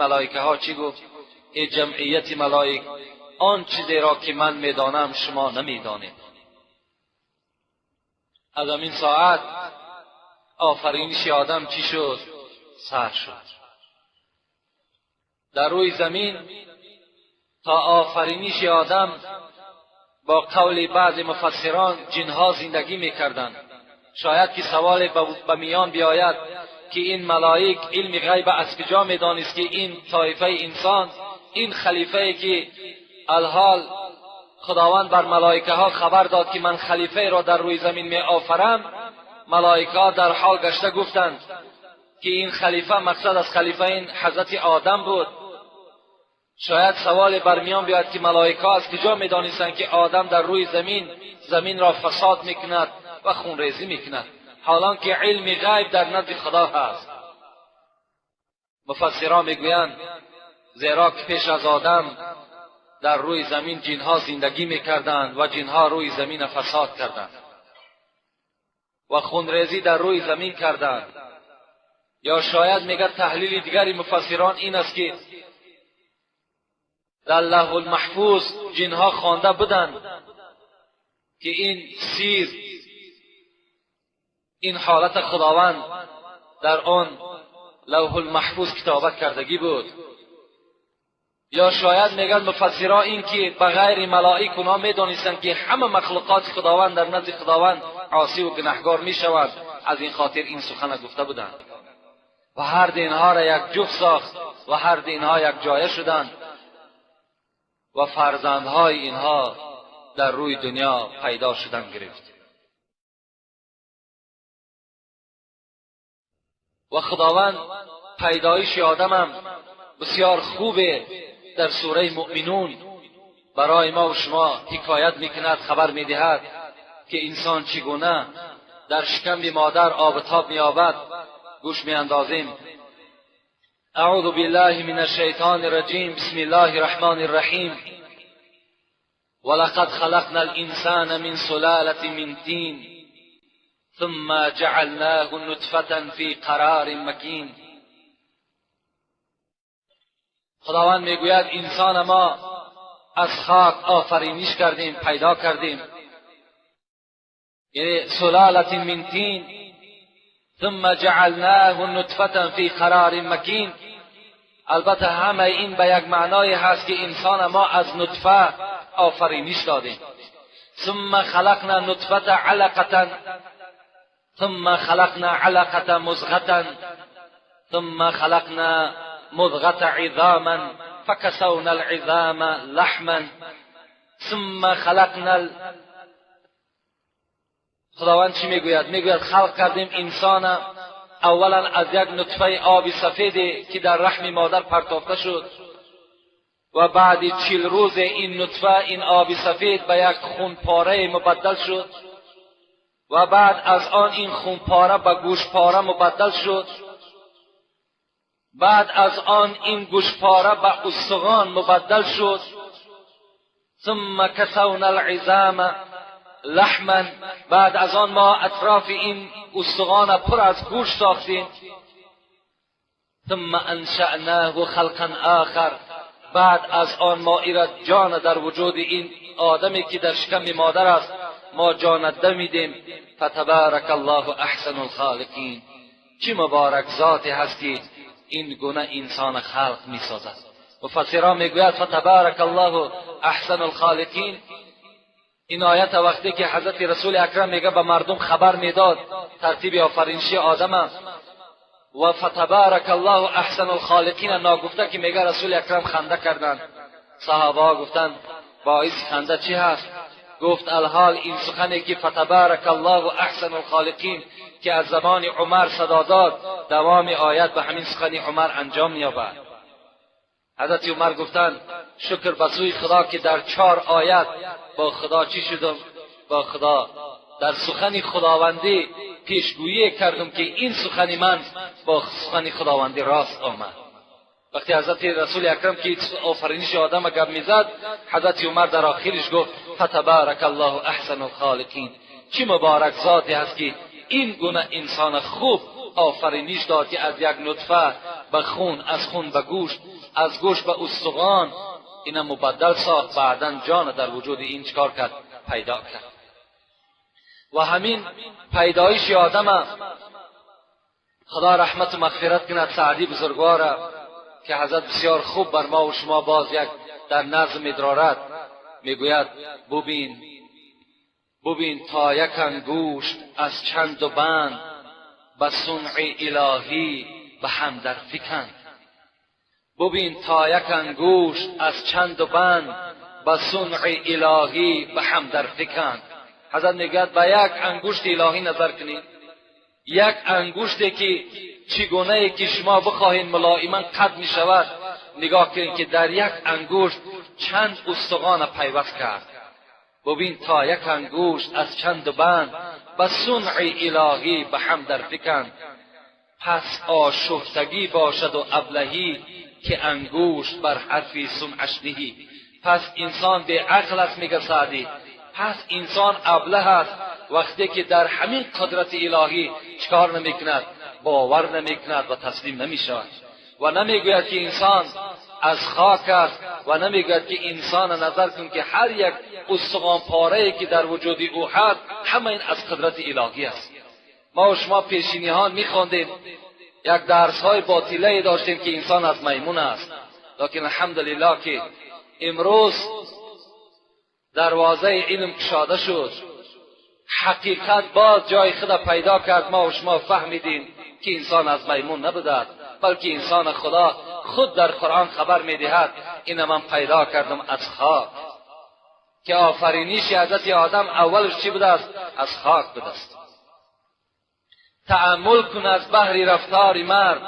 ملائکه ها چی گفت؟ ای جمعیت ملائک، آن چیزی را که من میدانم شما نمیدانید. از همین ساعت آفرینش آدم چی شد؟ سر شد. در روی زمین تا آفرینش آدم با قول بعض مفسران جنها زندگی میکردند. شاید که سوال به میان بیاید که این ملائک علم غیب از کجا میدانست که این طایفه انسان، این خلیفه که الحال خداوند بر ملائکه ها خبر داد که من خلیفه را در روی زمین می آفرم، ملائکه ها در حال گشته گفتند که این خلیفه مقصد از خلیفه این حضرت آدم بود. شاید سوال برمیان بیاد که ملائکه ها از کجا می دانستند که آدم در روی زمین را فساد میکند و خونریزی میکند، حالان که علم غیب در نزد خدا هست. مفسران میگویند زیرا که پیش از آدم در روی زمین جنها زندگی میکردند و جنها روی زمین فساد کردند و خونریزی در روی زمین کردند. یا شاید میگه تحلیل دیگری مفسران این است که در لوح المحفوظ جنها خوانده بودند که این سیر، این حالت خداوند در آن لوح المحفوظ کتابت کردگی بود. یا شاید میگن مفسران این که بغیر ملائک اونا میدانستند که همه مخلوقات خداوند در نزد خداوند عاصی و گناهکار میشوند، از این خاطر این سخن گفته بودند و هر دینها را یک جفت ساخت و هر دینها یک جایه شدند و فرزندهای اینها در روی دنیا پیدا شدن گرفت. و خداوند پیدایش آدم هم بسیار خوبه در سوره مؤمنون برای ما و شما حکایت میکند، خبر میدهد که انسان چگونه در شکم مادر آب تاب مییابد. گوش میاندازیم. اعوذ بالله من الشیطان الرجیم. بسم الله الرحمن الرحیم. ولقد خلقنا الانسان من سلالة من طین ثم جعلناه نطفة في قرار مکین. خداوند میگوید انسان ما از خاک آفرینش کردیم، پیدا کردیم، یعنی سلالة من طین ثم جعلناه نطفة في قرار مکین. البته همه این به یک معنای هست که انسان ما از نطفه آفرینش دادیم. ثم خلقنا نطفة علقة ثم خلقنا علقة مضغة ثم خلقنا مضغة عظاما فكسونا العظام لحما ثم خلقنا خداوند چی میگوید؟ میگوید خلق کردیم انسان اولا از یک نطفه آب سفیدی که در رحم مادر پرتافته شد و بعد 40 روز این نطفه، این آب سفید به یک خونپاره مبدل شد و بعد از آن این خونپاره به گوشتپاره مبدل شد. بعد از آن این گوشتپاره به استخوان مبدل شد. ثم کسونا العظام لحما. بعد از آن ما اطراف این استخوان پر از گوشت ساختیم. ثم انشأناه خلقا آخر. بعد از آن ما ایراد جان در وجود این آدمی که در شکم مادر است ما جان دمیدیم. فتبارک الله احسن الخالقین. چه مبارک ذاتی هست که این گونه انسان خلق می سازد. مفسران میگوید فتبارک الله احسن الخالقین. این آیت وقتی که حضرت رسول اکرم میگه به مردم خبر میداد ترتیب آفرینشی آدم و فتبارک الله احسن الخالقین ناگفته که میگه رسول اکرم خنده کردند. صحابه گفتند باعث خنده چی هست؟ گفت الحال این سخنی که فتبارک الله احسن الخالقین که از زمان عمر صدا داد دوام آیت به همین سخن عمر انجام می‌یابد. حضرت عمر گفتند شکر به سوی خدا که در 4 آیت با خدا چی شدم؟ با خدا در سخن خداوندی پیشگویی کردم که این سخن من با سخن خداوندی راست آمد. وقتی حضرت رسول اکرم که آفرینش آدم گپ میزد، حضرت عمر در آخرش گفت فتبارک الله احسن الخالقین. چه مبارک ذاتی هست که این گونه انسان خوب آفرینش داد که از یک نطفه به خون، از خون به گوشت، از گوشت به استخوان، اینا مبدل ساخت. بعداً جان در وجود این چکار کرد؟ پیدا کرد. و همین پیدایش آدم، خدا رحمت و مغفرت کند سعدی بزرگوار که حضرت بسیار خوب بر ما و شما باز یک در نظم ادرارت میگوید ببین تا یک انگشت از چند و بند به صنع الهی به هم در فکن. ببین تا یک انگشت از چند و بند به صنع الهی به هم در فکن. حضرت میگوید به یک انگشت الهی نظر کنید، یک انگشتی که چگونه که شما بخواهید ملائما قد می شود، نگاه کنید که در یک انگشت چند استخوان پیوست کرد. ببین تا یک انگشت از چند بند به صنع الهی به هم در فکن. پس آشفتگی باشد و ابلهی که انگشت بر حرفی صنعش نهی. پس انسان به عقل است، میگه سعدی، پس انسان ابله است وقتی که در همین قدرت الهی چکار نمیکند؟ باور نمیکند و تسلیم نمیشود و نمیگوید که انسان از خاک است و نمیگوید که انسان نظر کن که هر یک استخوان پاره‌ای که در وجود او هست همه این از قدرت الهی است. ما و شما پیشینیان میخواندیم، یک درس‌های باطله داشتیم که انسان از میمون است، لیکن الحمدلله که امروز دروازه علم گشاده شد، حقیقت باز جای خود پیدا کرد. ما و شما فهمیدیم که انسان از میمون نبوده، بلکه انسان خدا خود در قرآن خبر میدهد این من پیدا کردم از خاک، که آفرینش حضرت آدم اولش چی بوده است؟ از خاک بوده است. تأمل کن از بحر رفتار مرد،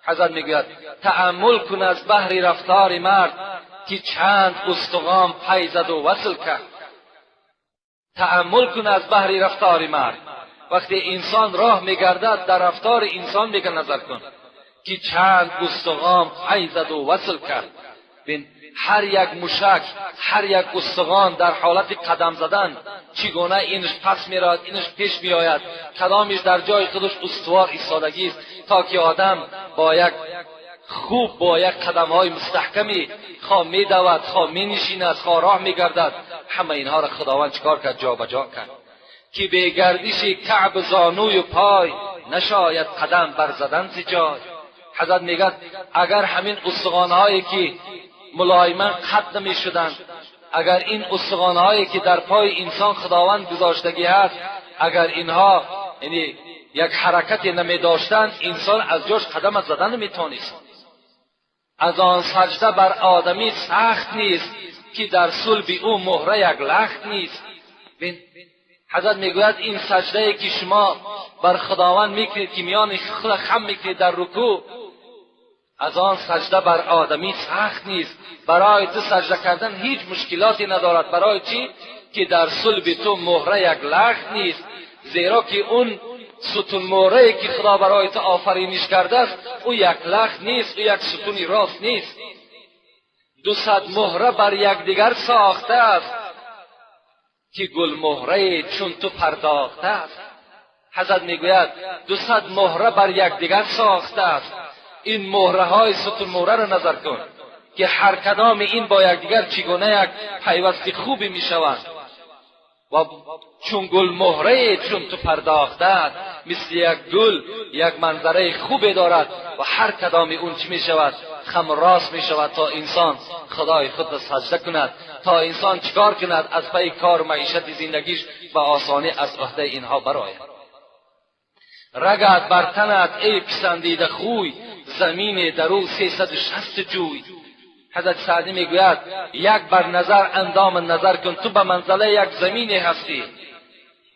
حضرت میگوید تأمل کن از بحر رفتار مرد که چند استخوان پی زد و وصل کرد. تأمل کن از بحر رفتار مرد، وقتی انسان راه میگردد در رفتار انسان میگه نظر کن که چند استخوان پی زد و وصل کرد. ببین هر یک مشک، هر یک استخوان در حالت قدم زدن چگونه اینش پس میرود، اینش پیش میآید، کدامش در جای خودش استوار ایستادگی است، تا که آدم با یک خوب با یک قدم‌های مستحکمی خواه میدود، خواه مینشیند، خواه راه میگردد، همه اینها را خداوند چکار کرد؟ جا بجا کرد که به گردش کعب زانوی و پای نشاید قدم برزدن ز جای. حضرت میگه اگر همین استخوان‌هایی که ملایما قد نمی‌شدند، اگر این استخوان‌هایی که در پای انسان خداوند گذاشتگی است، اگر اینها یعنی یک حرکتی نمی‌داشتند، انسان از جاش قدم زدن نمی‌توانست. از آن سجده بر آدمی سخت نیست که در صلب او مهره یک لخت نیست. حضرت میگوید این سجده که شما بر خداوند میکنید که میان خود خم میکنید در رکوع، از آن سجده بر آدمی سخت نیست. برای تو سجده کردن هیچ مشکلاتی ندارد. برای چی؟ که در صلب تو مهره یک لخت نیست، زیرا که اون ستون مهره‌ای که خدا برای تو آفرینش کرده است او یک لخت نیست، او یک ستونی راست نیست. 200 مهره بر یکدیگر ساخته است که گل مهره چون تو پرداخته است. حضرت میگوید 200 مهره بر یکدیگر ساخته است. این مهره های ستون مهره را نظر کن که هر کدام این با یکدیگر چگونه یک پیوستی خوبی میشوند و چون گل مهره چون تو پرداخته است، مثل یک گل یک منظره خوبی دارد و هر کدام اون چی میشود؟ خم راست میشود تا انسان خدای خود را سجده کند، تا انسان چکار کند؟ از پی کار و معیشت زندگیش به آسانی از عهده اینها برآید. رگت بر تنت ای پسندیده خوی، زمین در او 360 جوی. حضرت سعدی میگوید یک بر نظر اندام نظر کن، تو به منزله یک زمینی هستی،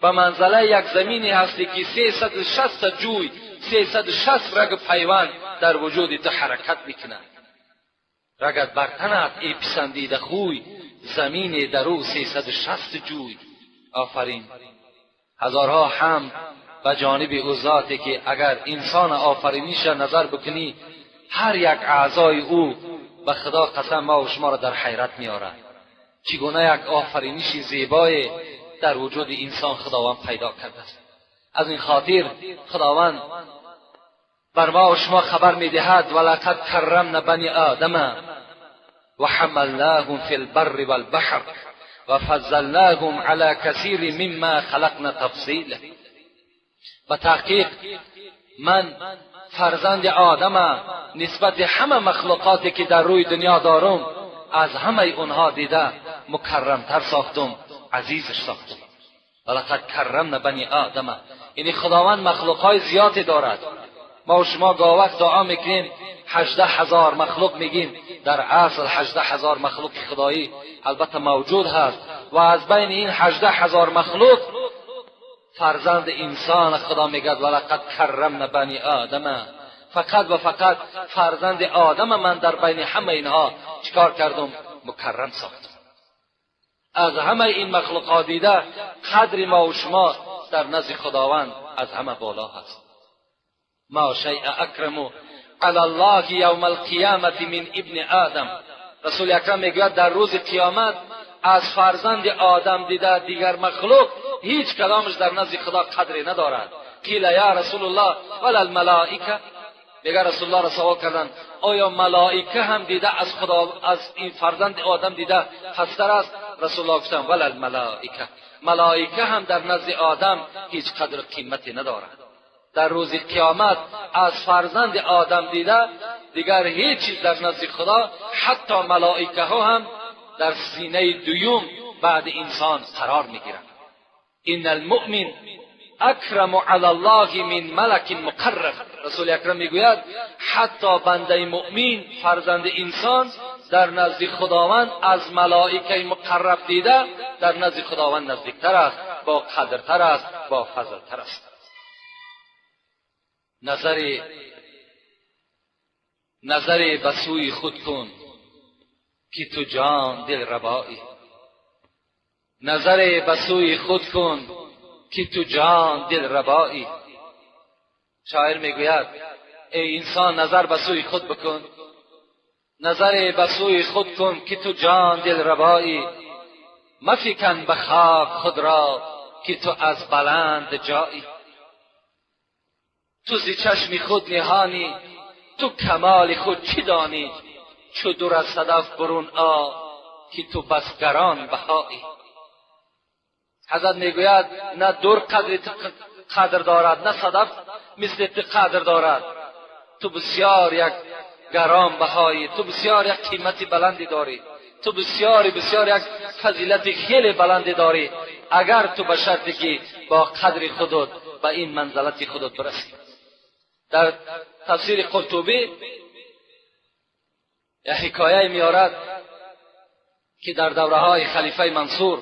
به منزله یک زمینی هستی که 360 جوی، 360 رگ پیوند در وجود تو حرکت میکنند. رگت بر تنت ای پسندیده خوی، زمین در او 360 جوی. آفرین، هزارها حمد به جانب او ذاتی که اگر انسان آفرینیش نظر بکنی، هر یک اعضای او به خدا قسم ما و شما را در حیرت میآورد. چگونه یک آفرینش زیبای در وجود انسان خداوند پیدا کرده است. از این خاطر خداوند بر ما و شما خبر میدهد ولقد کرمنا بنی آدم و حملناهم فی البر والبحر و فضلناهم علی کثیر مما خلقنا تفضیلا. به تحقیق من فرزند آدم نسبت همه مخلوقاتی که در روی دنیا دارم از همه اونها دیده مکرمتر ساختم، عزیزش ساختم. ولقد کرمنا بنی آدم، یعنی خداوند مخلوقهای زیادی دارد. ما و شما گاه وقت دعا میکنیم 18,000 مخلوق میگیم، در اصل 18,000 مخلوق خدایی البته موجود هست و از بین این 18,000 مخلوق فرزند انسان خدا میگد ولقد کرمنا بنی آدم. فقط و فقط فرزند آدم من در بین همه اینها چیکار کردم؟ مکرم ساختم. از همه این مخلوقات دیده قدر ما و شما در نزد خداوند از همه بالا هست. ما شیء اکرم علی الله یوم القیامة من ابن آدم. رسول اکرم میگوید در روز قیامت از فرزند آدم دیده دیگر مخلوق هیچ کدامش در نزد خدا قدری ندارد. قیل یا رسول الله ولا الملائکه، میگه رسول الله را سوال کردند آیا ملائکه هم دیده از خدا از این فرزند آدم دیده پستر است؟ رسول الله گفتند ولا الملائکه، ملائکه هم در نزد آدم هیچ قدر و قیمتی ندارد. در روز قیامت از فرزند آدم دیده دیگر هیچ چیز در نزد خدا، حتی ملائکه ها هم در سینه دوم بعد انسان قرار میگیرند. ان المؤمن اکرم علی الله من ملک مقرب. رسول اکرم میگوید حتی بنده مؤمن فرزند انسان در نزد خداوند از ملائکه مقرب دیده در نزد خداوند نزدیکتر است، با قدرتر است، با فضلتر است. نظر به سوی خود کن که تو جان دل ربایی. نظر به سوی خود کن که تو جان دل ربایی. شاعر میگوید ای انسان نظر به سوی خود بکن، نظر به سوی خود کن که تو جان دل ربایی. مفکن به خاک خود را که تو از بلند جایی. تو ز چشم خود نهانی، تو کمال خود چی دانی؟ چو دور از صدف برون آ که تو بس گران بهایی. حضرت میگوید نه دور قدر دارد، نه صدف مثل تو قدر دارد. تو بسیار یک گران بهایی، تو بسیار یک قیمتی بلندی داری، تو بسیار یک فضیلت خیلی بلندی داری، اگر تو به شرطی که با قدر خودت به این منزلت خودت برسی. در تفسیر قرطبی یک حکایه میارد که در دوره‌های خلیفه منصور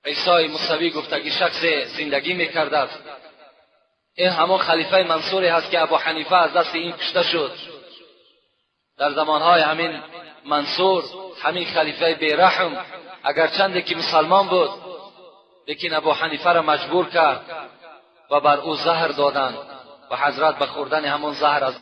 عیسی موسوی گفته که شخص زندگی میکرده است. این همون خلیفه منصوری هست که ابو حنیفه از دست این کشته شد. در زمانهای همین منصور همین خلیفه بیرحم اگرچند که مسلمان بود لیکن ابو حنیفه را مجبور کرد و بر او زهر دادند و حضرت به خوردن همون زهر از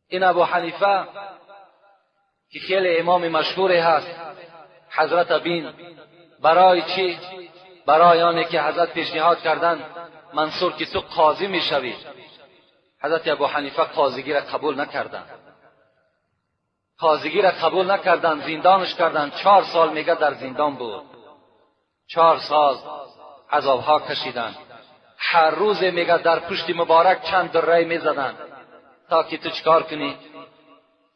این ابو حنیفه که خیلی امام مشهوری هست، حضرت بین برای چی؟ برای آنه که حضرت پیشنهاد کردند منصور که تو قاضی میشوی. حضرت ابو حنیفه قاضیگی را قبول نکردند. قاضیگی را قبول نکردند، زندانش کردند. 4 سال میگه در زندان بود. 4 سال عذابها کشیدند. هر روز میگه در پشت مبارک چند دره میزدند تا که تو چکار کنی؟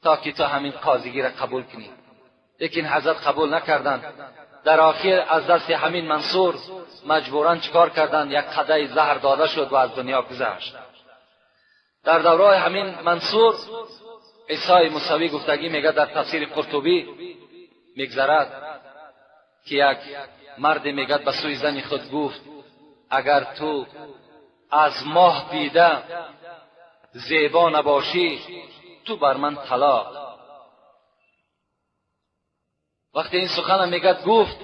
تا که تو همین قاضیگی را قبول کنی. لیکن حضرت قبول نکردند. در آخر از دست همین منصور مجبوران چکار کردند؟ یک قدح زهر داده شد و از دنیا گذشت. در دوره همین منصور عیسی موسوی گفتگی میگه در تفسیر قرطبی میگذرد که یک مرد میگه به سوی زن خود گفت اگر تو از ماه دیده زیبا نباشی تو بر من طلاق. وقتی این سخن میگد گفت،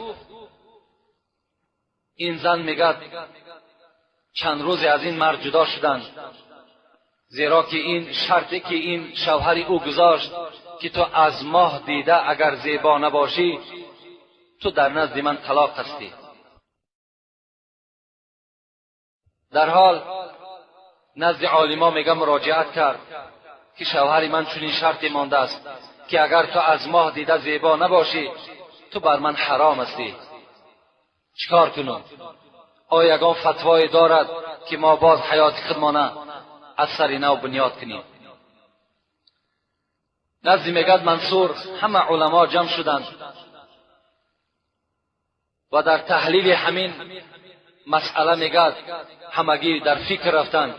این زن میگد چند روزی از این مرد جدا شدند، زیرا که این شرطی که این شوهری او گذاشت که تو از ماه دیده اگر زیبا نباشی تو در نزد من طلاق هستی. در حال نزد عالما میگه مراجعت کرد که شوهر من چنین شرطی مانده است که اگر تو از ماه دیده زیبا نباشی تو بر من حرام هستی. چیکار کنم؟ آیا یگان فتوایی دارد که ما باز حیات خودمانه از سر نو بنیاد کنیم؟ نزد میگد منصور همه علما جمع شدند و در تحلیل همین مسئله میگد همگی در فکر رفتند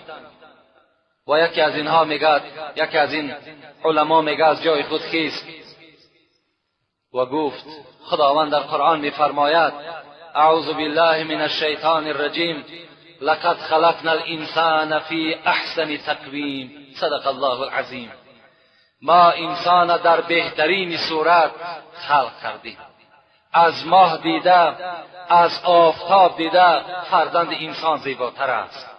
و یکی از اینها میگد، یکی از این علما میگه از جای خود خیست و گفت خداوند در قرآن میفرماید اعوذ بالله من الشیطان الرجیم لقد خلقنا الانسان فی احسن تقویم صدق الله العظیم. ما انسان در بهترین صورت خلق کردیم. از ماه دیده، از آفتاب دیده فرزند انسان زیباتر است.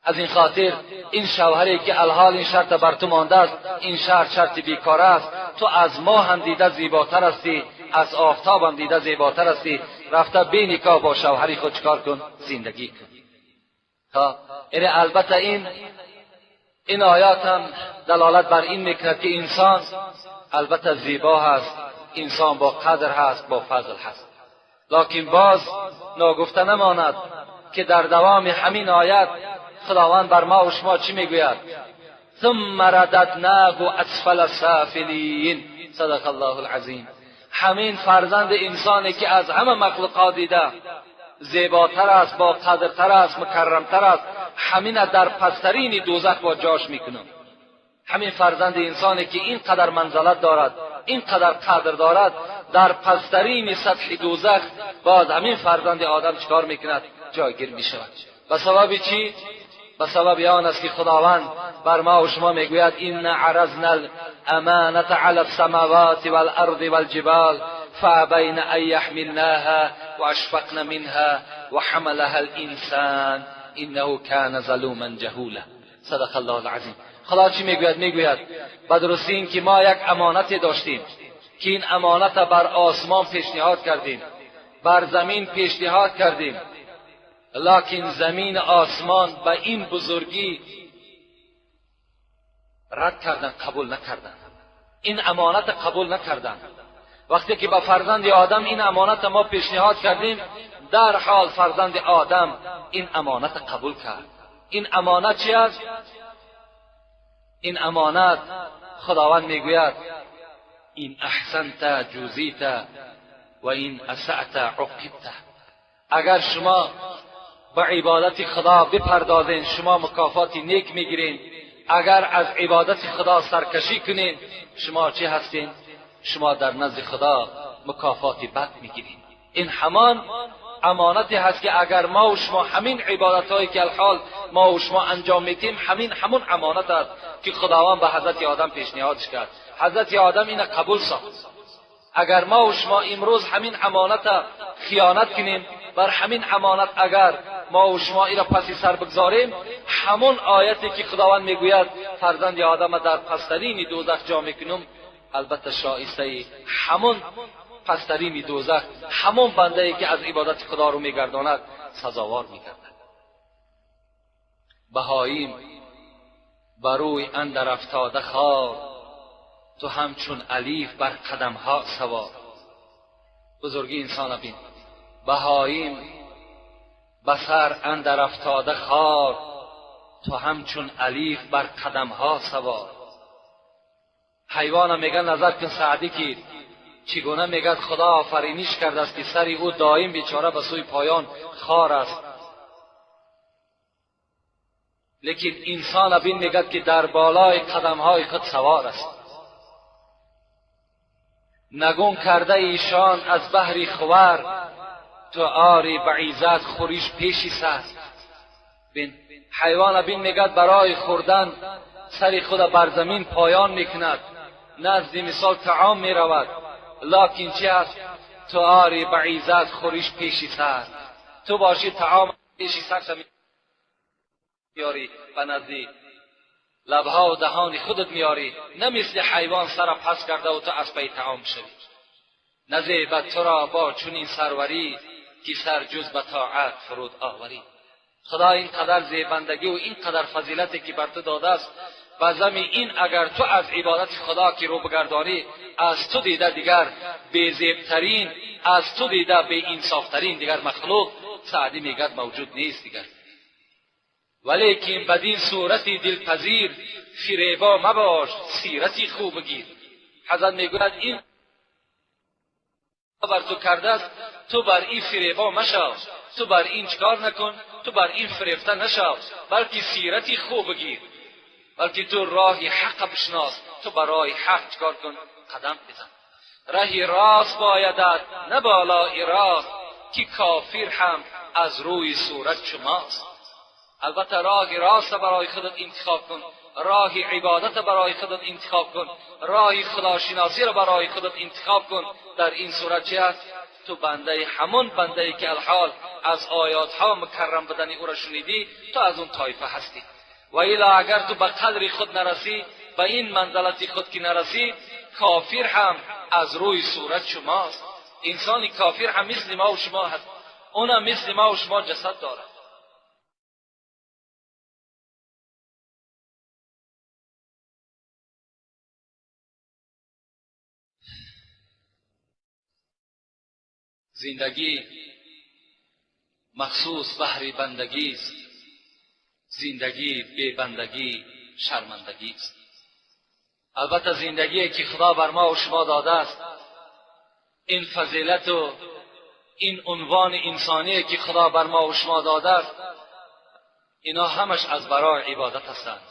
از این خاطر این شوهری که الحال این شرط بر تو مانده است، این شرط بیکار است. تو از ماه هم دیده زیباتر هستی، از آفتاب هم دیده زیباتر هستی. رفته بی نکاح با شوهری خود چکار کن؟ زندگی کن. یعنی البته این آیات هم دلالت بر این میکند که انسان البته زیبا هست، انسان با قدر هست، با فضل هست، لکن باز ناگفته نماند که در دوام همین آیت خداوند بر ما و شما چی میگوید؟ ثم رددناه اسفل السافلین صدق الله العظیم. همین فرزند انسانی که از همه مخلوقات دیده زیباتر است، با قدرتر است، مکرمتر است، همین در پسترین دوزخ با جاش میکنم. همین فرزند انسانی که این قدر منزلت دارد، این قدر قدر دارد، در پسترین سطح دوزخ باز همین فرزند آدم چکار میکند؟ جایگیر میشود. به سبب چی؟ به سبب آن است که خداوند بر ما و شما میگوید ان عرضنا الامانة علی السماوات والارض والجبال فابین ان یحملناها واشفقن منها وحملها الانسان انه کان ظلوما جهولا صدق الله العظیم. خدا چی میگوید؟ میگوید به درستی این که ما یک امانت داشتیم که این امانت بر آسمان پیشنهاد کردیم، بر زمین پیشنهاد کردیم، لکن زمین آسمان به این بزرگی رد کردن، قبول نکردن، این امانت قبول نکردن. وقتی که به فرزند آدم این امانت ما پیشنهاد کردیم، در حال فرزند آدم این امانت قبول کرد. این امانت چی است؟ این امانت خداوند میگوید این احسنت جوزیت و این اسأت عوقبت. اگر شما به عبادت خدا بپردازین شما مکافاتی نیک میگیرین، اگر از عبادت خدا سرکشی کنین شما چی هستین؟ شما در نزد خدا مکافاتی بد میگیرین. این همان امانتی هست که اگر ما و شما همین عبادتهایی که الحال ما و شما انجام میدیم همون امانت است که خداوند به حضرت آدم پیشنهادش کرد. حضرت آدم اینو قبول ساخت. اگر ما و شما امروز همین امانت خیانت کنیم، بر همین امانت اگر ما و شما اینا پسی سر بگذاریم، همون آیتی که خداوند میگوید فرزند آدم در پسترین دوزخ جا میکنم، البته شایسته همون پسترین دوزخ همون بنده ای که از عبادت خدا رو میگرداند سزاوار میگردد. بهاییم بروی اندر افتاده خار، تو همچون الیف بر قدمها سوار. بزرگی انسان بین. بهاییم بسر اندر افتاده خار، تو همچون الیف بر قدمها سوار. حیوان میگه نظر کن سعدی که چگونه میگه خدا آفرینش کرده است که سری او دائم بیچاره به سوی پایان خار است، لیکن انسان بین میگه که در بالای قدمهای خود سوار است. نگون کرده ایشان از بحر خور، تو آری بعیزت خوریش پیشی سر. بین حیوان بین میگد برای خوردن سری خود بر زمین پایان میکند، نزد مثال طعام میرود، لکن چی است؟ تو آری بعیزت خوریش پیشی سر، تو باشی طعام پیشی سر میاری و نزدی لبها و دهان خودت میاری، نه مثل حیوان سر پس کرده و تو از پی طعام شوی. نزیبد تو را با چنین سروری که سر جز به طاعت فرود آوری. خدا اینقدر زیبندگی و اینقدر فضیلتی که بر تو داده است، و زمین این اگر تو از عبادت خدا که رو بگردانی، از تو دیده دیگر بی‌زیبترین، از تو دیده بی انصافترین دیگر مخلوق سعدی میگد موجود نیست دیگر. ولیکن بدین صورتی دلپذیر، فریبا مباش سیرتی خوب گیر. حضرت میگوید این بر تو کرده است، تو بر این فریبا مشو، تو بر این چکار نکن، تو بر این فریفته نشو، بلکه سیرتی خوب گیر، بلکه تو راهی حق بشناس، تو برای حق چکار کن؟ قدم بزن. راهی راست بایدت نه بالای راه، که کافر هم از روی صورت شماست. البته راه راست برای خودت انتخاب کن، راه عبادت برای خودت انتخاب کن، راه خداشناسی را برای خودت انتخاب کن. در این صورت چه است؟ تو بنده همون بنده که الحال از آیات ها مکرم بدن او را شنیدی، تو از اون طایفه هستی. و الا اگر تو به قدر خود نرسی، به این منزلت خود که نرسی، کافر هم از روی صورت شماست. انسانی کافر هم مثل ما و شما هست، اونم مثل ما و شما جسد دارد. زندگی مخصوص بهر بندگی است، زندگی بی بندگی شرمندگی است. البته زندگی که خدا بر ما و شما داده است، این فضیلت و این عنوان انسانی که خدا بر ما و شما داده است، اینا همش از برای عبادت هستند.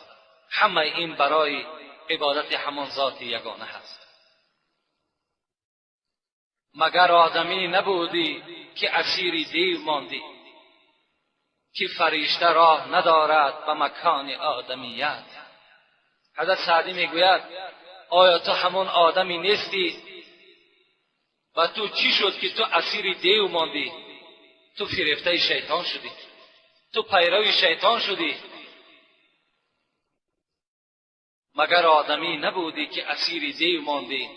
همه این برای عبادت همان ذات یگانه هست. مگر آدمی نبودی که اسیر دیو ماندی، که فرشته راه ندارد به مکان آدمیت. حضرت سعدی میگوید آیا تو همون آدمی نیستی؟ و تو چی شد که تو اسیر دیو ماندی؟ تو فریفته شیطان شدی، تو پیرو شیطان شدی. مگر آدمی نبودی که اسیر دیو ماندی،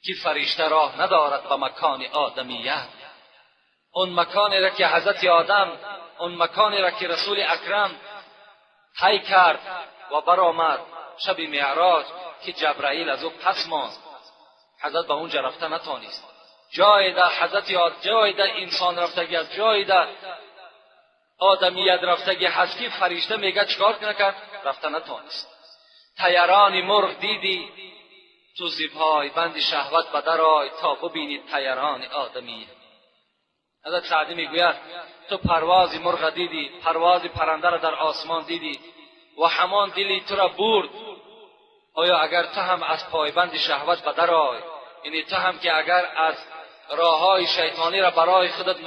که فرشته راه ندارد به مکان آدمیت. اون مکانی را که حضرت آدم، اون مکانی را که رسول اکرم طی کرد و برآمد شب معراج، که جبرائیل از او پس ماند، حضرت به اونجا رفته نتانست. جای ده حضرت جای ده انسان رفتگی است، جای ده آدمیت رفتگی هست که فرشته میگه چکار نکرد؟ رفته نتانست. طیران مرغ دیدی تو زیبای بند شهوت بدرآی، تا ببینی طیران آدمی. حضرت سعدی میگوید تو پرواز مرغ دیدی، پرواز پرنده را در آسمان دیدی و همان دلی تو را برد. آیا اگر تو هم از پایبند شهوت بدرآی، یعنی تو هم که اگر از راههای شیطانی را برای خودت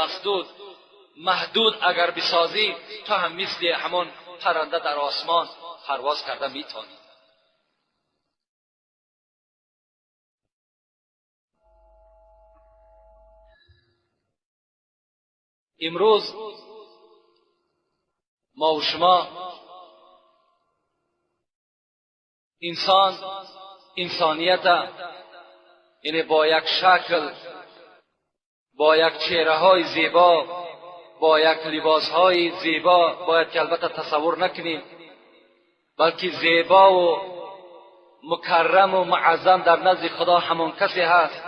محدود اگر بسازی، تو هم مثل همان پرنده در آسمان پرواز کرده میتونی. امروز ما و شما انسانیت، یعنی با یک شکل، با یک چهره‌های زیبا، با یک لباسهای زیبا باید که البته تصور نکنیم، بلکه زیبا و مکرم و معظم در نزد خدا همان کسی هست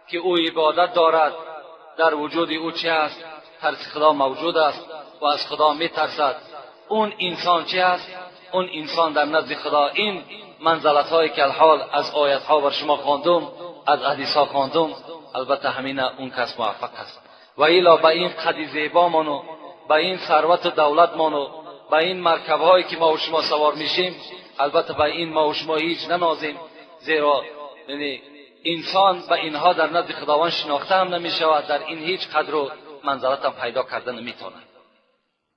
که او عبادت دارد، در وجود او چه است؟ ترس خدا موجود است و از خدا میترسد. اون انسان چه است؟ اون انسان در نزد خدا این منزلت‌هایی که الحال از آیات‌ها بر شما خواندم، از حدیث‌ها خواندم، البته همین اون کس موفق است. و الا به این قد زیبامان و به این ثروت و دولتمان و به این مرکب‌هایی که ما و شما سوار میشیم، البته به این ما و شما هیچ ننازیم، زیرا یعنی انسان به اینها در نزد خداوند شناخته هم نمی‌شود، در این هیچ قدر و منزلت هم پیدا کرده نمی‌تواند.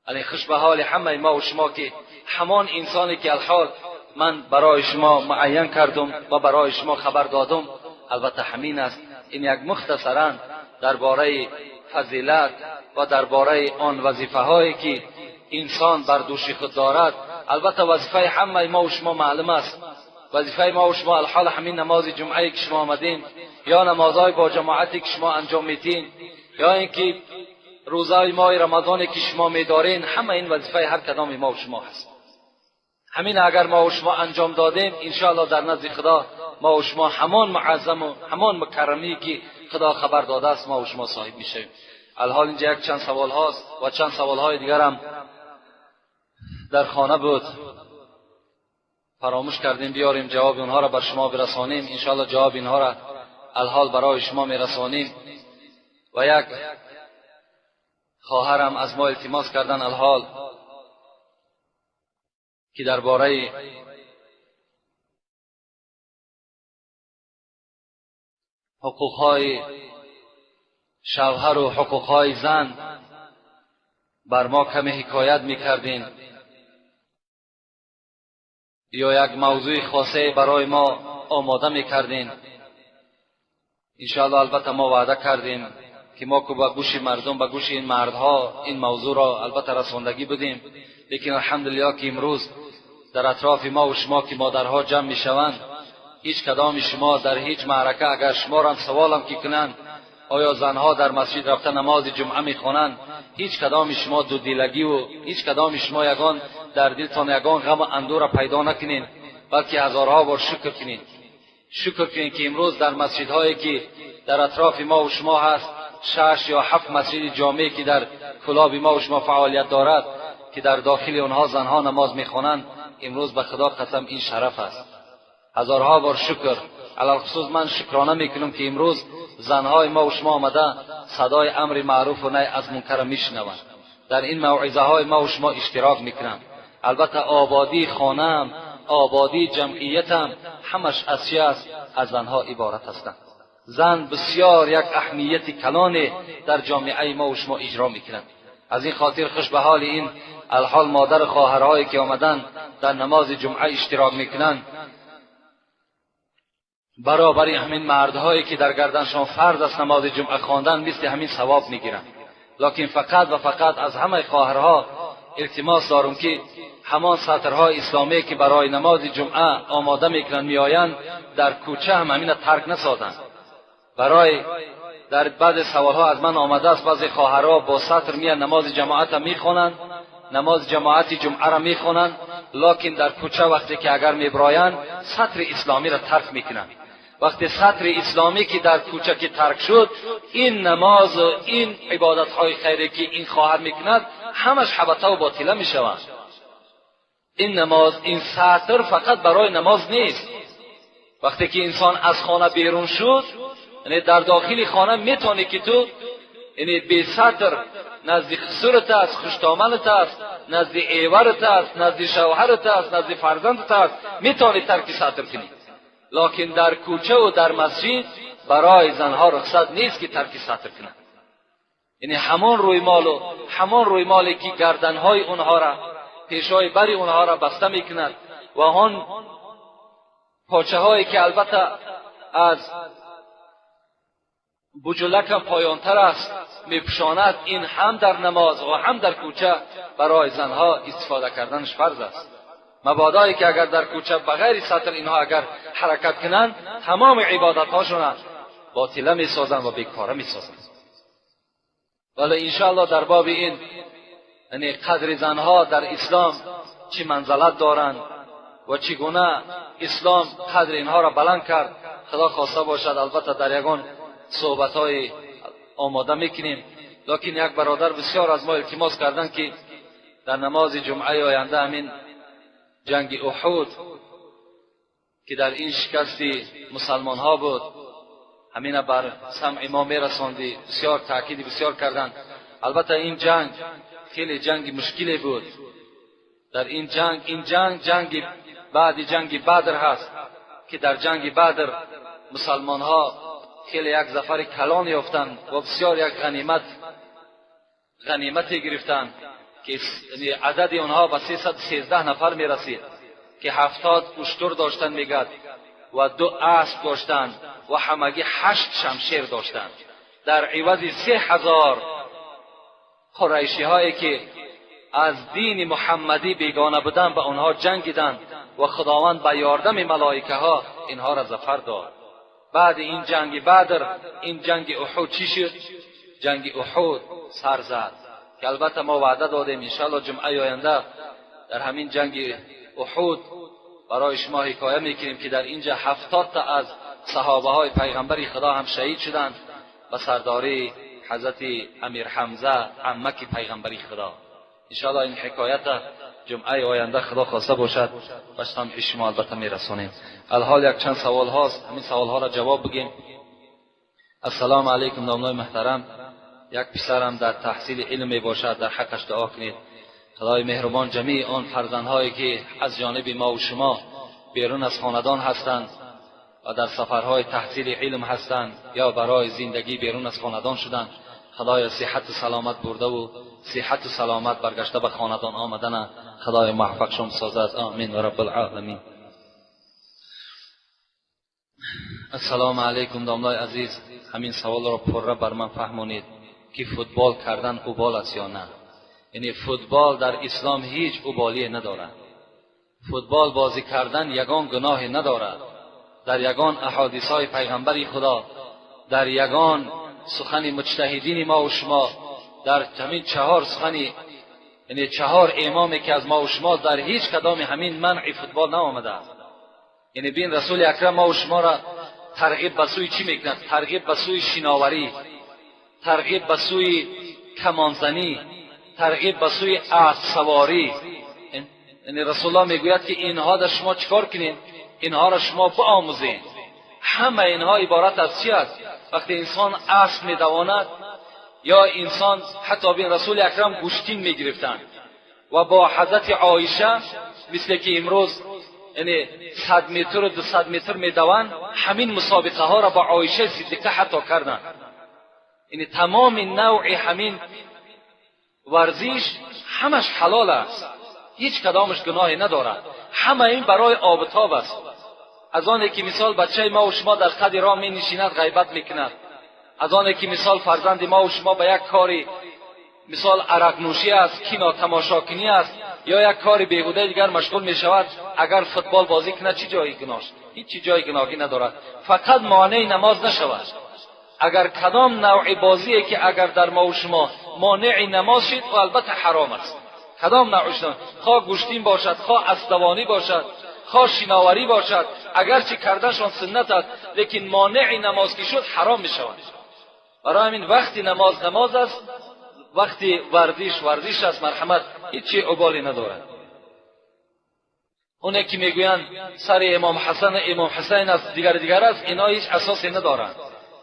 علی خوش به حال همه ما و شما که همان انسانی که الحال من برای شما معین کردم و برای شما خبر دادم البته همین است. این یک مختصرا درباره فضیلت و درباره آن وظیفه هایی که انسان بر دوش خود دارد. البته وظیفه همه ما و شما معلوم است. وظیفه ما و شما الحال همین نماز جمعه که شما آمدین یا نمازهای با جماعتی که شما انجام میدین یا اینکه روزهای ماه رمضانی که شما میدارین، همه این وظیفه هر کدام ما و شما هست. همین اگر ما و شما انجام دادیم انشاءالله در نزد خدا ما و شما همان معظم و همان مکرمی که خدا خبر داده است ما و شما صاحب میشیم. الحال اینجا یک چند سوال هاست و چند سوال های دیگر هم در خانه بود، فراموش کردیم بیاریم جواب اونها را بر شما برسانیم. انشاءالله جواب اینها را الحال برای شما میرسانیم. و یک خواهرم از ما التماس کردن الحال که درباره حقوقهای شوهر و حقوقهای زن بر ما کمی حکایت میکردین یا یک موضوع خاصه برای ما آماده میکردین. انشاءالله البته ما وعده کردیم که ما که به گوش مردم، به گوش این مردها این موضوع را البته رساندگی بدیم. لیکن الحمدلله که امروز در اطراف ما و شما که مادرها جمع میشوند، هیچ کدام شما در هیچ معرکه اگر شما را سوالم که کنند آیا زنها در مسجد رفته نماز جمعه میخوانند، هیچ کدام شما دو دیلگی و هیچ کدام شما یگان در دلتان یگان غم و اندوه پیدا نکنین، بلکه هزارها بار شکر کنین. شکر کنین که امروز در مسجدهایی که در اطراف ما و شما هست، 6 یا 7 مسجد جامعی که در کلاب ما و شما فعالیت دارد که در داخل اونها زنها نماز میخوانند، امروز به خدا قسم این شرف است. هزارها بار شکر. علی خصوص من شکرانه میکنم که امروز زنهای ما و شما آمده صدای امر معروف و نهی از منکر میشنوند، در این موعظه های ما و شما اشتراک میکنند. البته آبادی خانه‌ام، آبادی جمعیتم همش از چی است؟ از زنها عبارت هستند. زن بسیار یک اهمیت کلان در جامعه ما و شما اجرا میکنند. از این خاطر خوش به حال این الحال مادر خواهرهایی که آمدن در نماز جمعه اشتراک میکنند، برابر همین مردهایی که در گردنشان فرض است نماز جمعه خواندن مثل همین ثواب میگیرند. لکن فقط و فقط از همه خواهرها التماس دارم که همان سطرهای اسلامی که برای نماز جمعه آماده میکنند میآیند در کوچه هم همین ترک نسازند. برای در بعض سوالها از من آمده است بعضی خواهرها با سطر میان نماز جماعت میخوانند، نماز جماعت جمعه را میخوانند، لکن در کوچه وقتی که اگر میبرایند سطر اسلامی را ترک میکنند. وقتی سطر اسلامی که در کوچه که ترک شد، این نماز و این عبادت های خیری که این خواهر میکند همش حبطه و باطله میشوند. این نماز، این سطر فقط برای نماز نیست. وقتی که انسان از خانه بیرون شد، یعنی در داخل خانه میتونی که تو یعنی بی سطر نزد خسرت است، خوشتاملت است، نزد ایورت است، نزد شوهرت است، نزد فرزندت است، میتونی ترک سطر کنی. لکن در کوچه و در مسجد برای زنها رخصت نیست که ترک سطر کنند. یعنی همان روی مالی که گردنهای اونها را، پیشای بری اونها را بسته میکند و آن پاچه هایی که البته از بجلک پایانتر است میپوشاند، این هم در نماز و هم در کوچه برای زنها استفاده کردنش فرض است. مبادایی که اگر در کوچه بغیر سطر اینها اگر حرکت کنند، تمام عبادت هاشون باطله میسازند و بیکاره میسازند. ولی انشاءالله در باب این یعنی قدر زنها در اسلام چی منزلت دارند و چگونه اسلام قدر اینها را بلند کرد، خدا خواسته باشد البته در یگان صحبت‌های آماده میکنیم. لکن یک برادر بسیار از ما التماس کردن که در نماز جمعه آینده همین جنگ احد که در این شکست مسلمان ها بود، همین بر سمع ما میرساندی، بسیار تاکید بسیار کردند. البته این جنگ خیلی جنگ مشکلی بود. در این جنگ بعد جنگ بدر هست که در جنگ بدر مسلمان ها خیلی یک ظفر کلان یافتند و بسیار یک غنیمت گرفتند. که عدد اونها به 313 نفر میرسید که 70 اشتر داشتند میگد و 2 اسب داشتند و همگی 8 شمشیر داشتند. در عوض 3000 قریشی هایی که از دین محمدی بیگانه بودند به آنها جنگیدند و خداوند به یاردم ملائکه ها اینها را ظفر داد. بعد این جنگ بدر، این جنگ احد چی شد؟ جنگ احد سر زد که البته ما وعده دادیم انشاءالله جمعه آینده در همین جنگ احد برای شما حکایه میکنیم که در اینجا 70 تا از صحابه های پیغمبر خدا هم شهید شدند به سرداری حضرت امیر حمزه عمک پیغمبری خدا. انشاءالله این حکایت جمعه آینده خدا خواسته باشد و سمع شما البته میرسانیم. الحال یک چند سوال هاست، همین سوال ها را جواب بگیم. السلام علیکم نامنای محترم، یک پسرم در تحصیل علم می باشد، در حقش دعا کنید. خدای مهربان جمیع آن فرزندهایی که از جانب ما و شما بیرون از خاندان هستند و در سفرهای تحصیل علم هستند یا برای زندگی بیرون از خاندان شدند، خدای صحت و سلامت برده و صحت و سلامت برگشته به خاندان آمدن خدای موفق شما سازد. آمین و رب العالمین. السلام علیکم دامنای عزیز، همین سوال را پره بر من فهمونید که فوتبال کردن اوبال است یا نه. یعنی فوتبال در اسلام هیچ اوبالی ندارد. فوتبال بازی کردن یگان گناه ندارد. در یگان احادیث های پیغمبر خدا، در یگان سخن مجتهدین ما و شما، در همین 4 سخن، یعنی 4 امامی که از ما و شما، در هیچ کدام همین منع فوتبال نآمده. یعنی بین رسول اکرم ما و شما را ترغیب به سوی چی میکند؟ ترغیب به سوی شناوری، ترغیب به سوی کمانزنی، ترغیب به سوی اسب سواری. یعنی رسول الله میگوید که اینها در شما چیکار کنین؟ اینها را شما بیاموزین. همه اینها عبارت از چی است؟ وقتی انسان اسب میدواند یا انسان، حتی بین رسول اکرم گوشتین میگرفتند و با حضرت عایشه مثل که امروز یعنی 100 متر و 200 متر میدوند، همین مسابقه ها را با عایشه صدیقه حتی کردند. یعنی تمام نوع همین ورزش همش حلال است، هیچ کدامش گناهی ندارد. همه این برای آب و تاب است. از آنه که مثال بچه ما و شما در قد راه می نشیند غیبت میکند، از آنه که مثال فرزند ما و شما به یک کاری مثال عرق نوشی است، کینا تماشاکنی است یا یک کاری بیهوده دیگر مشغول می شود، اگر فوتبال بازی کند چی جایی گناهش؟ هیچ جای گناهی ندارد. فقط مانع نماز نشود. اگر کدام نوع بازی که اگر در ما و شما مانع نماز شد و البته حرام است، کدام نوعش، خواه گوشتین باشد، خواه اسدوانی باشد، خواه شناوری باشد، اگرچه کردنشان سنت است لیکن مانع نماز که شد حرام می شود. برای همین وقتی نماز است، وقتی ورزش است، مرحمت هیچی عبالی ندارد. اونه که میگویند سر امام حسن امام حسین است دیگر است، اینا هیچ اساسی ندارند.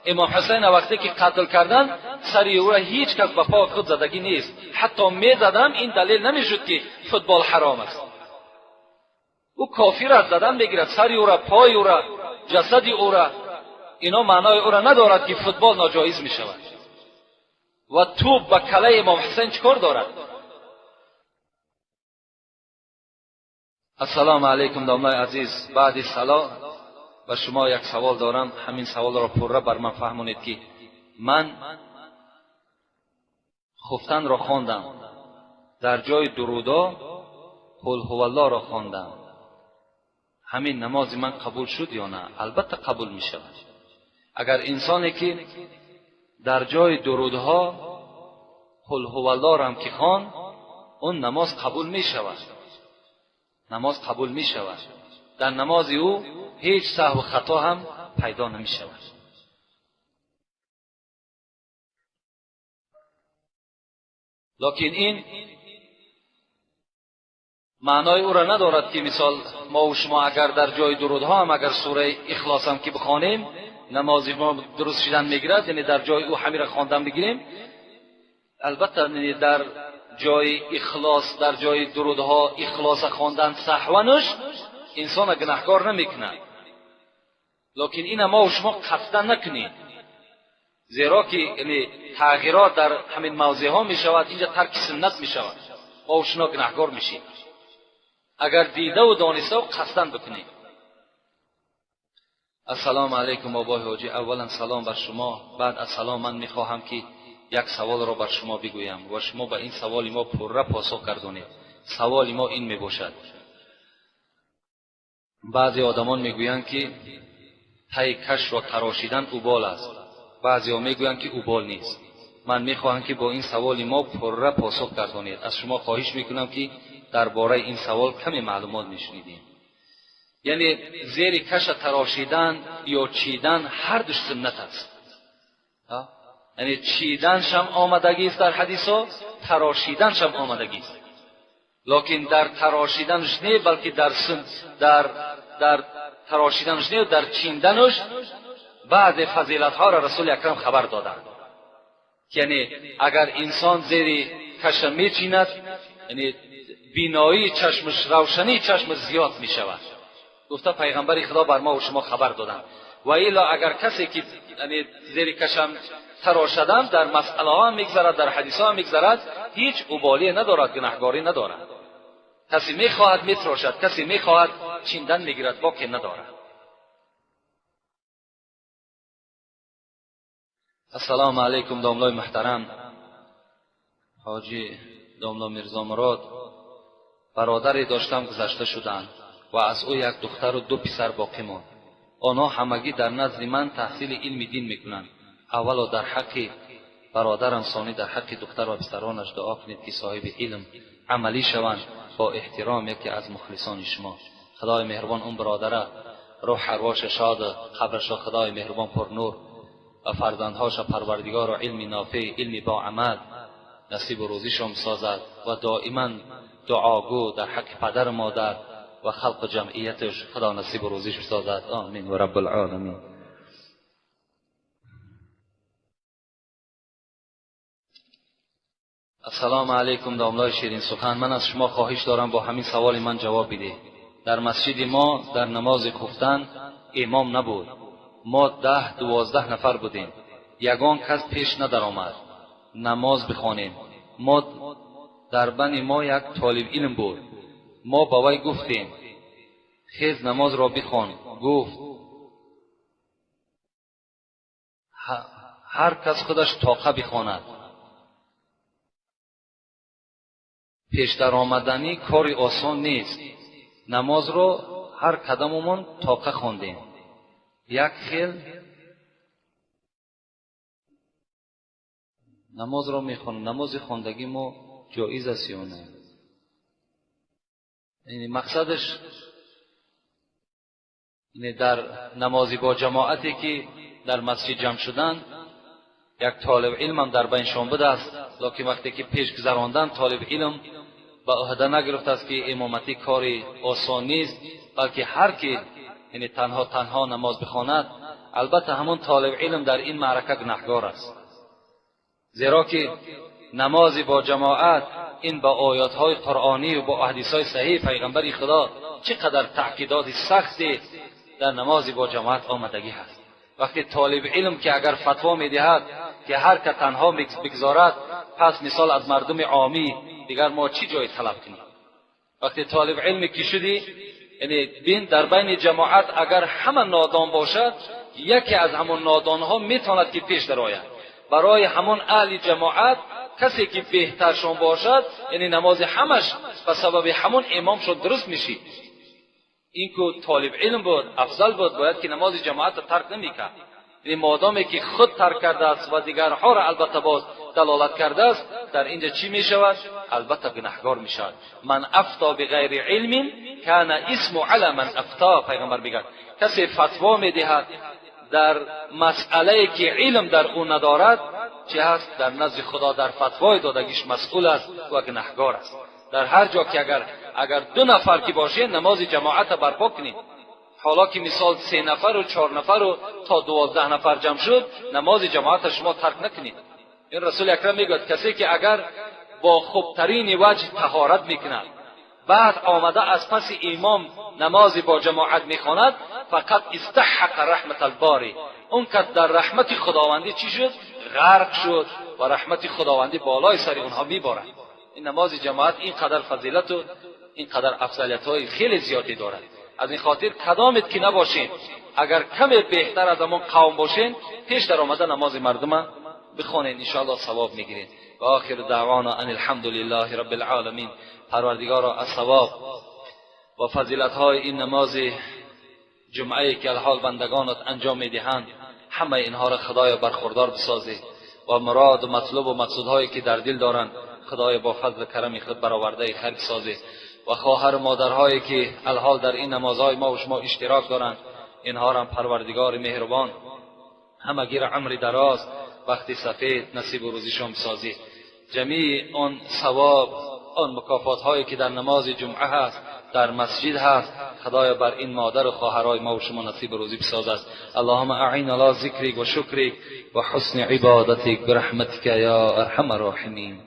امام حسین وقتی که قتل کردن سر او را هیچ کس به پای خود زدگی نیست. حتی میزدم این دلیل نمیشد که فوتبال حرام است. او کافر است، زدن میگیرد سر او را، پای او را، جسد او را. اینا معنای او را ندارد که فوتبال ناجایز می شود. و توپ به کله امام حسین چکار دارد؟ السلام علیکم دامنای عزیز، بعد سلام و شما یک سوال دارم. همین سوال را پره بر من فهمونید که من خفتن را خواندم، در جای درودا قل هو الله را خواندم، همین نماز من قبول شد یا نه؟ البته قبول می شود. اگر انسانی که در جای درودها قل هو الله را هم که خواند، اون نماز قبول می شود. نماز قبول می شود. در نماز او هیچ سهو و خطا هم پیدا نمی شود. لکن این معنای او را ندارد که مثال ما و شما اگر در جای درودها هم اگر سوره اخلاص هم که بخوانیم نماز ما درست شدن میگیرد، یعنی در جای او همین را خواندن بگیریم. البته در جای اخلاص، در جای درودها اخلاص خواندن سهونش انسان گناهکار نمیکنه. لکن این ما و شما قصدا نکنید، زیرا که یعنی تغییرات در همین موضع ها می شود، اینجا ترک سنت می شود. ما و شما گناهکار میشیم اگر دیده و دانسته و قصدن بکنیم. السلام علیکم آقای حاجی. اولا سلام بر شما. بعد از سلام من میخواهم که یک سوال را بر شما بگویم و شما به این سوال ما پرره پاسخ گردانید. سوال ما این میباشد: بعضی آدمان میگویند که تی کش را تراشیدن اوبال است، بعضی ها میگویند که اوبال نیست. من میخواهم که با این سوال ما پرره پاسخ گردانید. از شما خواهش میکنم که درباره این سوال کمی معلومات نشنیدیم. یعنی زیر کش تراشیدن یا چیدن هر دوش سنت است. یعنی چیدنش هم آمدگی است در حدیث ها، تراشیدنش هم آمدگی است. لیکن در تراشیدنش نه، بلکه در تراشیدنش نه، در چیندنش بعض فضیلت ها را رسول اکرم خبر دادند. یعنی اگر انسان زیر کش میچیند، یعنی بینایی چشمش، روشنی چشمش زیاد می شود. گفته پیغمبر خدا بر ما و شما خبر دادند. و الا اگر کسی که یعنی زیر کشم تراشیدن در مسئله ها میگذرد، در حدیث ها میگذرد، هیچ ابالی ندارد، گناهکاری ندارد. کسی میخواهد میتراشد، کسی میخواهد چیندن میگیرد، باکی ندارد. السلام علیکم داملای محترم. حاجی داملا میرزا مراد برادری داشتم گذشته شدند و از او یک دختر و 2 پسر باقی ماند. آنها همگی در نزد من تحصیل علم دین میکنند. اولا در حق برادرم، ثانی در حق دختر و پسرانش دعا کنید که صاحب علم عملی شوند. با احترام یکی از مخلصان شما. خدای مهربان اون برادر روح ارواحش شاد، قبرش خدای مهربان پر نور و فرزندهاش پروردگار و علم نافع، علم با عمل نصیب و روزیشون سازد و دائما دعاگو در حق پدر مادر و خلق جمعیتش خدا نصیب و روزیش سازد. آمین و رب العالمین. السلام علیکم داملای شیرین سخن. من از شما خواهش دارم با همین سوال من جواب بده. در مسجد ما در نماز خفتن امام نبود. ما 10-12 نفر بودیم. یگان کس پیش ندر آمد نماز بخوانیم. ما در بین ما یک طالب علم بود. ما با وی گفتیم خیز نماز را بخوان. گفت هر کس خودش طاقه بخواند. پیش در آمدنی کاری آسان نیست. نماز را هر کداممون طاقه خواندیم. یک خیل نماز را میخوانیم. نماز خواندگی ما جایز است یا نه؟ یعنی مقصدش یعنی در نمازی با جماعتی که در مسجد جمع شدن، یک طالب علم هم در بینشان بوده است، لکن وقتی که پیش گذراندن طالب علم به عهده نگرفت است که امامتی کاری آسان نیست، بلکه هر کی یعنی تنها نماز بخواند، البته همون طالب علم در این معرکه گناهکار است. زیرا که نماز با جماعت این با آیات‌های قرآنی و با احادیث‌های صحیح پیغمبر خدا چقدر تأکیدات سختی در نماز با جماعت آمدگی هست. وقتی طالب علم که اگر فتوا میدهد که هر که تنها بگذارد، پس مثال از مردم عامی دیگر ما چی جای طلب کنیم؟ وقتی طالب علم که شدی، یعنی بین در بین جماعت اگر همه نادان باشد، یکی از همون نادانها میتواند که پیش درآید. برای همون اهل جماعت کسی که بهترشون باشد، یعنی نماز همش به سبب همون امام شد درست میشه. این که طالب علم بود افضل بود، باید که نماز جماعت ترک نمیکرد. یعنی مادامی که خود ترک کرده است و دیگرها را البته باز دلالت کرده است، در اینجا چی میشود؟ البته گناهکار میشود. من افتا بغیر علم کان اسم علی من افتا. پیغمبر میگه کسی فتوا میدهد در مسئله که علم در او ندارد، چه هست؟ در نزد خدا در فتوای دادگیش مسئول است و گناهکار است. در هر جا که اگر 2 نفر که باشه نماز جماعت برپا کنید، حالا که مثال 3 نفر و 4 نفر و تا 12 نفر جمع شد، نماز جماعت شما ترک نکنید. این رسول اکرم میگوید کسی که اگر با خوبترین وجه طهارت میکند، بعد آمده از پس امام نماز با جماعت میخواند، فقط استحق رحمت الباری، اون که در رحمت خداوندی چی شد؟ غرق شد و رحمت خداوندی بالای سر اونها میبارد. این نماز جماعت اینقدر فضیلت و اینقدر افضلیت های خیلی زیادی دارد. از این خاطر کدامت که نباشین، اگر کمی بهتر از همون قوم باشین، پیش در آمده نماز مردم بخونین، انشاءالله ثواب میگیرین. و آخر دعوانا ان الحمد لله رب العالمین. پروردگارا از ثواب و فضیلت های این نماز جمعه که الحال بندگانت انجام میدهند، همه اینها را خدای برخوردار بسازی و مراد و مطلوب و مقصودهایی که در دل دارند خدای با فضل کرم خود برآورده خیر بسازی. و خواهر و مادرهایی که الحال در این نمازهای ما و شما اشتراک دارند، اینها را پروردگار مهربان همه گیر عمر دراز وقتی سفید نصیب و روزیشان بسازی. جمیع آن ثواب، آن مکافات هایی که در نماز جمعه هست، در مسجد هست، خدای بر این مادر و خواهرای ما و شما نصیب روزی بسازد. اللهم اعین علی ذکرک و شکرک و حسن عبادتک برحمتک یا ارحم الراحمین.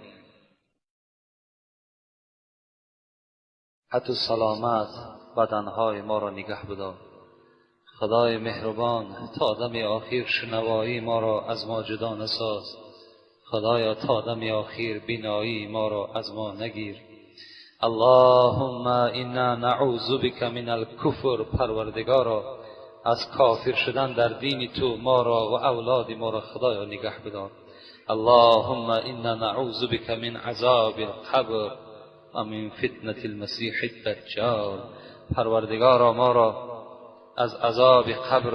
حتی سلامت بدنهای ما را نگه بدار. خدای مهربان تا دم آخر شنوایی ما را از ما جدا نساز. خدایا تا دم آخر بینایی ما را از ما نگیر. اللهم انا نعوذ بک من الکفر. پروردگارا از کافر شدن در دین تو ما را و اولاد ما را خدایا نگه بدار. اللهم انا نعوذ بک من عذاب القبر و من فتنة المسیح الدجال. پروردگارا ما را از عذاب قبر،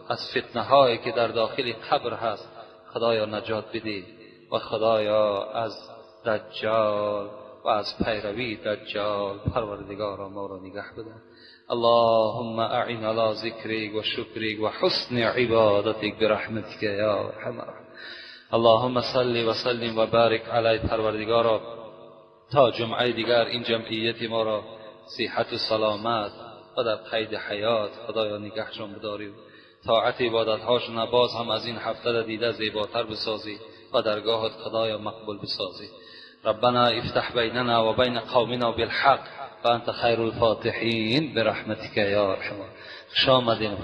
از فتنه هایی که در داخل قبر هست خدایا نجات بده و خدایا از دجال و از پیروی دجال پروردگارا ما را نگه بدار. اللهم اعن علی ذکرک و شکرک و حسن عبادتک برحمتک یا ارحم الراحمین. اللهم صل و سلم و بارک علی. پروردگارا تا جمعه دیگر این جمعیت ما را صحت و سلامت و در قید حیات خدایا نگهشان بداری. طاعت عبادت هاشون باز هم از این هفته دیده زیباتر بسازی و درگاهت خدایا مقبول بسازی. ربنا افتح بیننا و بین قومنا بالحق و انت خیر الفاتحین برحمتک یا ارحم. خوش آمدین.